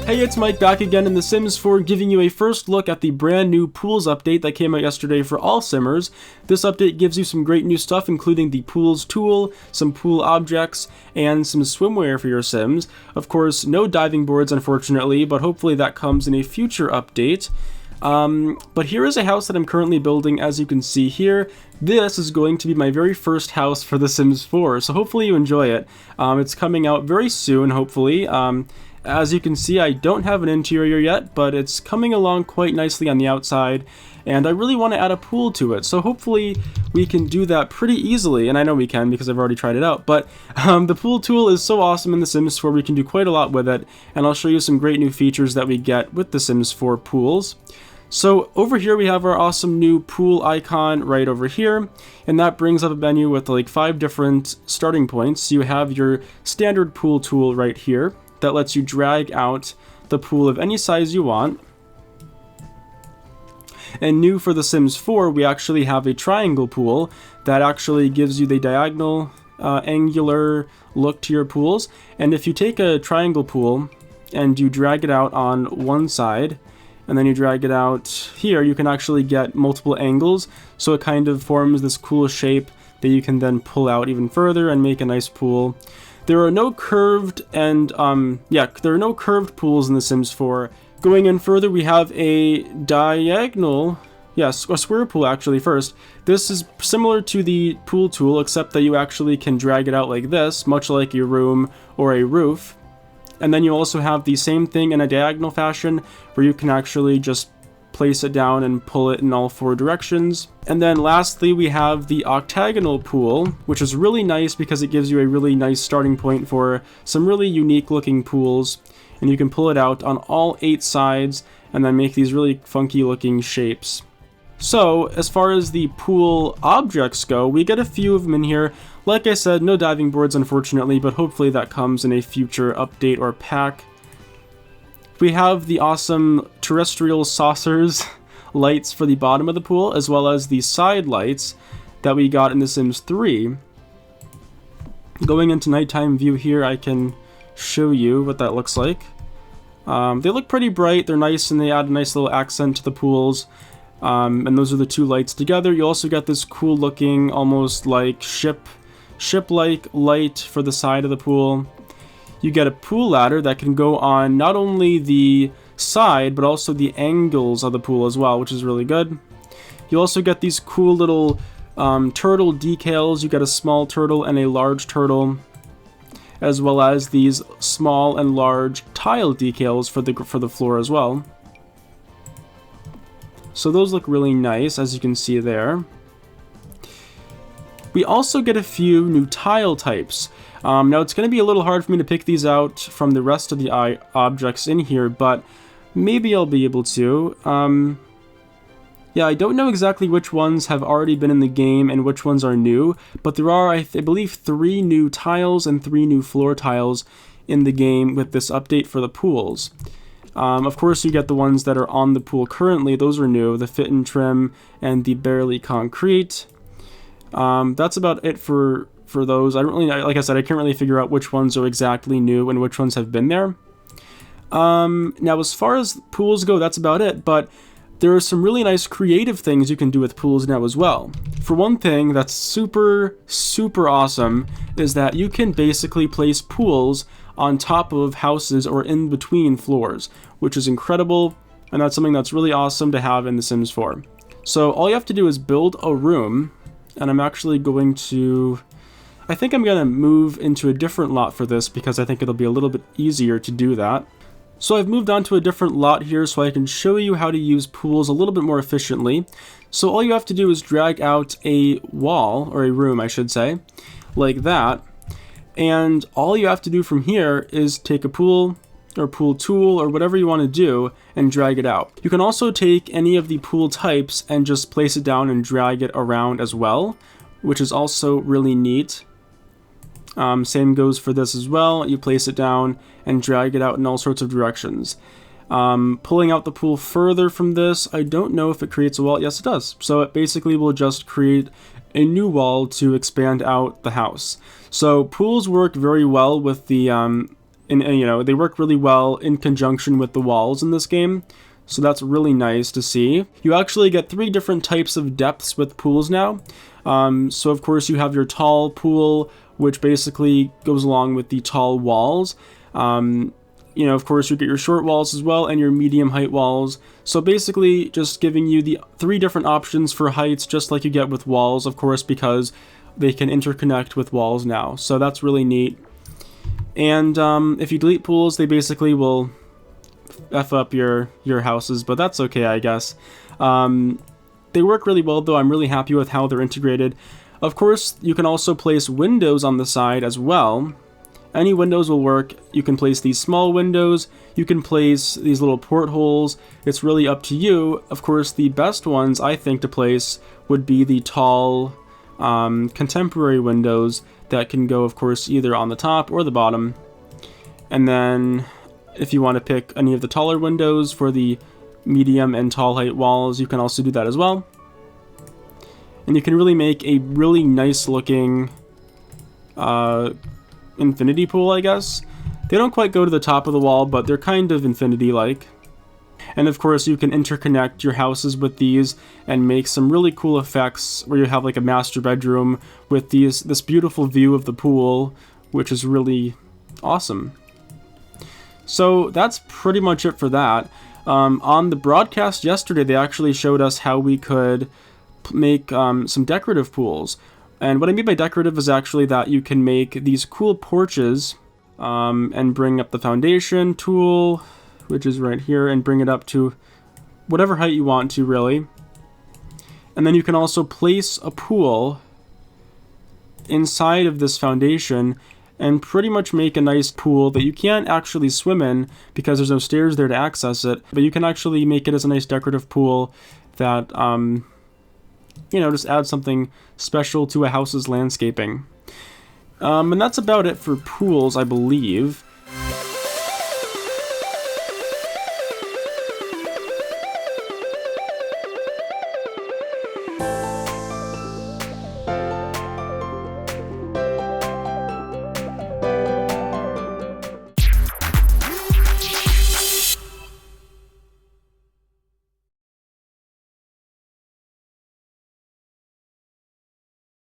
Hey, it's Mike back again in The Sims 4, giving you a first look at the brand new pools update that came out yesterday for all Simmers. This update gives you some great new stuff, including the pools tool, some pool objects, and some swimwear for your Sims. Of course, no diving boards unfortunately, but hopefully that comes in a future update. But here is a house that I'm currently building. As you can see here, this is going to be my very first house for The Sims 4, so hopefully you enjoy it. It's coming out very soon, hopefully. As you can see, I don't have an interior yet, but it's coming along quite nicely on the outside, and I really want to add a pool to it, so hopefully we can do that pretty easily, and I know we can because I've already tried it out, but the pool tool is so awesome in The Sims 4, we can do quite a lot with it, and I'll show you some great new features that we get with The Sims 4 pools. So over here we have our awesome new pool icon right over here, and that brings up a menu with like 5 different starting points. You have your standard pool tool right here that lets you drag out the pool of any size you want. And new for The Sims 4, we actually have a triangle pool that actually gives you the diagonal angular look to your pools. And if you take a triangle pool and you drag it out on one side, and then you drag it out here, you can actually get multiple angles, so it kind of forms this cool shape that you can then pull out even further and make a nice pool. There are no curved and there are no curved pools in The Sims 4. Going in further, we have a diagonal, a square pool actually first. This is similar to the pool tool, except that you actually can drag it out like this, much like a room or a roof. And then you also have the same thing in a diagonal fashion, where you can actually just place it down and pull it in all 4 directions. And then lastly, we have the octagonal pool, which is really nice because it gives you a really nice starting point for some really unique looking pools. And you can pull it out on all 8 sides and then make these really funky looking shapes. So as far as the pool objects go, we get a few of them in here. Like I said, no diving boards unfortunately, but hopefully that comes in a future update or pack. We have the awesome terrestrial saucers lights for the bottom of the pool, as well as the side lights that we got in The Sims 3. Going into nighttime view here, I can show you what that looks like. They look pretty bright, they're nice, and they add a nice little accent to the pools. And those are the 2 lights together. You also got this cool looking, almost like ship-like light for the side of the pool. You get a pool ladder that can go on not only the side, but also the angles of the pool as well, which is really good. You also get these cool little turtle decals. You get a small turtle and a large turtle, as well as these small and large tile decals for the floor as well. So those look really nice, as you can see there. We also get a few new tile types. Now it's going to be a little hard for me to pick these out from the rest of the objects in here, but maybe I'll be able to. I don't know exactly which ones have already been in the game and which ones are new, but there are, I believe, 3 new tiles and 3 new floor tiles in the game with this update for the pools. Of course, you get the ones that are on the pool currently. Those are new, the fit and trim and the barely concrete. That's about it for those. I don't really, like I said, I can't really figure out which ones are exactly new and which ones have been there. Now, as far as pools go, that's about it, but there are some really nice creative things you can do with pools now as well. For one thing that's super, super awesome is that you can basically place pools on top of houses or in between floors, which is incredible, and that's something that's really awesome to have in The Sims 4. So all you have to do is build a room, and I'm actually going to... I think I'm going to move into a different lot for this because I think it'll be a little bit easier to do that. So I've moved on to a different lot here so I can show you how to use pools a little bit more efficiently. So all you have to do is drag out a wall, or a room I should say, like that. And all you have to do from here is take a pool or pool tool or whatever you want to do and drag it out. You can also take any of the pool types and just place it down and drag it around as well, which is also really neat. Same goes for this as well. You place it down and drag it out in all sorts of directions. Pulling out the pool further from this, I don't know if it creates a wall. Yes, it does. So it basically will just create a new wall to expand out the house. So pools work very well with the and you know, they work really well in conjunction with the walls in this game. So that's really nice to see. You actually get 3 different types of depths with pools now. So of course you have your tall pool, which basically goes along with the tall walls. You know, of course you get your short walls as well and your medium height walls. So basically just giving you the 3 different options for heights, just like you get with walls, of course, because they can interconnect with walls now. So that's really neat. And if you delete pools, they basically will F up your houses, but that's okay, I guess. They work really well, though. I'm really happy with how they're integrated. Of course, you can also place windows on the side as well. Any windows will work. You can place these small windows. You can place these little portholes. It's really up to you. Of course, the best ones, I think, to place would be the tall contemporary windows that can go, of course, either on the top or the bottom. And then if you want to pick any of the taller windows for the medium and tall height walls, you can also do that as well. And you can really make a really nice looking infinity pool, I guess. They don't quite go to the top of the wall, but they're kind of infinity-like. And of course you can interconnect your houses with these and make some really cool effects where you have like a master bedroom with this beautiful view of the pool, which is really awesome. So that's pretty much it for that. On the broadcast yesterday, they actually showed us how we could make some decorative pools. And what I mean by decorative is actually that you can make these cool porches and bring up the foundation tool, which is right here, and bring it up to whatever height you want to, really. And then you can also place a pool inside of this foundation and pretty much make a nice pool that you can't actually swim in because there's no stairs there to access it, but you can actually make it as a nice decorative pool that, you know, just add something special to a house's landscaping. And that's about it for pools, I believe.